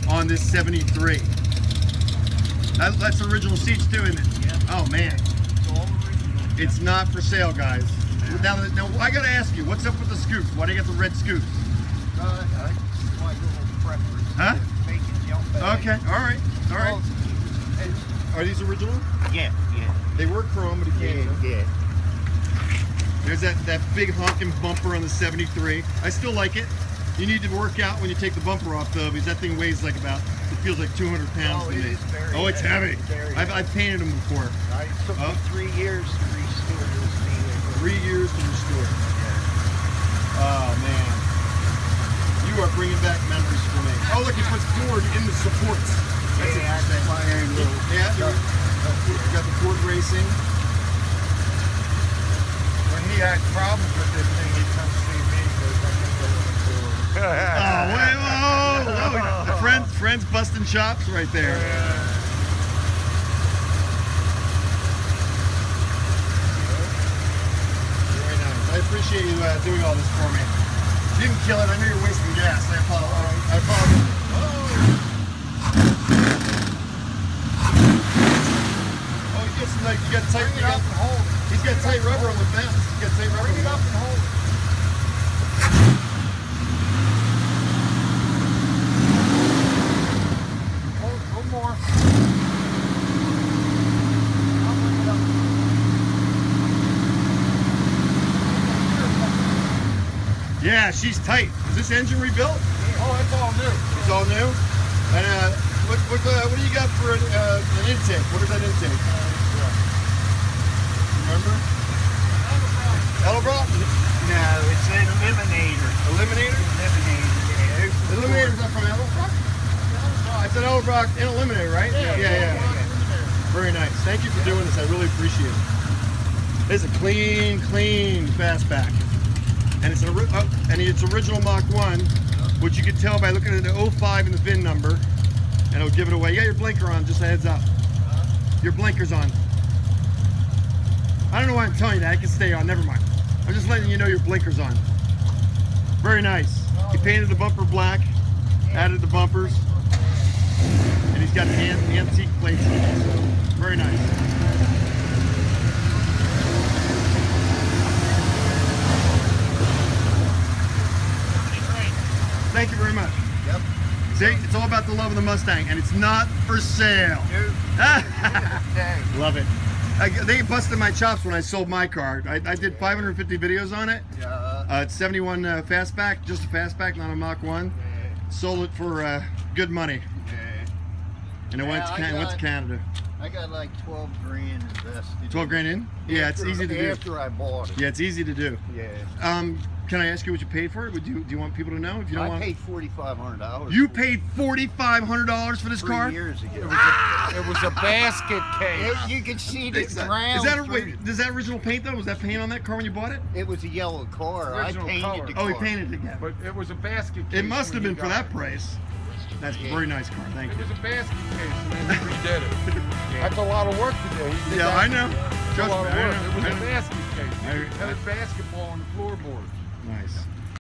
on this 73. That's original seats too, isn't it? Yeah. Oh man. It's all original. It's not for sale, guys. Now I gotta ask you, what's up with the scoops? Why do you got the red scoops? I just like a little preference. Huh? Make it jump back. Okay, all right. Are these original? Yeah, yeah. They were chrome, but it came. Yeah. There's that big honking bumper on the 73. I still like it. You need to work out when you take the bumper off though, because that thing weighs like it feels like 200 pounds to me. Oh, it's heavy. I've painted them before. It took me 3 years to restore this vehicle. 3 years to restore. Yeah. Oh man. You are bringing back memories for me. Oh look, you put Ford in the supports. That's interesting. My own little you got the Ford Racing. When he had problems with this thing, he'd come see me because I can go in the door. Oh, wait, whoa. Friends busting chops right there. Very nice. I appreciate you doing all this for me. You didn't kill it. I know you're wasting gas. I apologize. Oh, you got tight. Bring it up and hold it. He's got tight rubber on the fence. He's got tight rubber. Bring it up and hold it. Hold it, a little more. I'll bring it up. Yeah, she's tight. Is this engine rebuilt? Oh, it's all new. It's all new. And what do you got for an intake? What is that intake? Remember? Elbrock? No, it's an eliminator. Eliminator? Eliminator, yeah. Eliminator's not from Elbrock? It's an Elbrock and Eliminator, right? Yeah. Very nice. Thank you for doing this. I really appreciate it. It's a clean fastback. And it's original Mach 1, which you can tell by looking at the 05 and the VIN number, and it'll give it away. You got your blinker on, just a heads up. Your blinker's on. I don't know why I'm telling you that. I can stay on. Never mind. I'm just letting you know your blinker's on. Very nice. He painted the bumper black, added the bumpers, and he's got the antique plates on it. So very nice. Thank you very much. Yep. See, it's all about the love of the Mustang, and it's not for sale. Love it. They busted my chops when I sold my car. I did 550 videos on it. Yeah. It's 71 fastback, just a fastback, not a Mach 1. Sold it for good money, and it went to Canada. I got like 12 grand invested. 12 grand in? Yeah, it's easy to do. After I bought it. Yeah, it's easy to do. Yeah. Can I ask you what you paid for it? Do you want people to know? If you don't I paid $4,500. You paid $4,500 for this 3 car? years ago. It was a basket case. You can see the Is ground. that original paint though? Was that paint on that car when you bought it? It was a yellow car. Original I painted color. the car. Oh, he painted it again. But it was a basket case. It must have when been you for got that it. price. That's a very nice car. Thank It you. was a basket case, and then we redid it. That's a lot of work today. He did Yeah, that. I know. That's a Trust lot me, of I work. know. It was I a know. basket case. I- Had a basketball on the floorboard. Nice.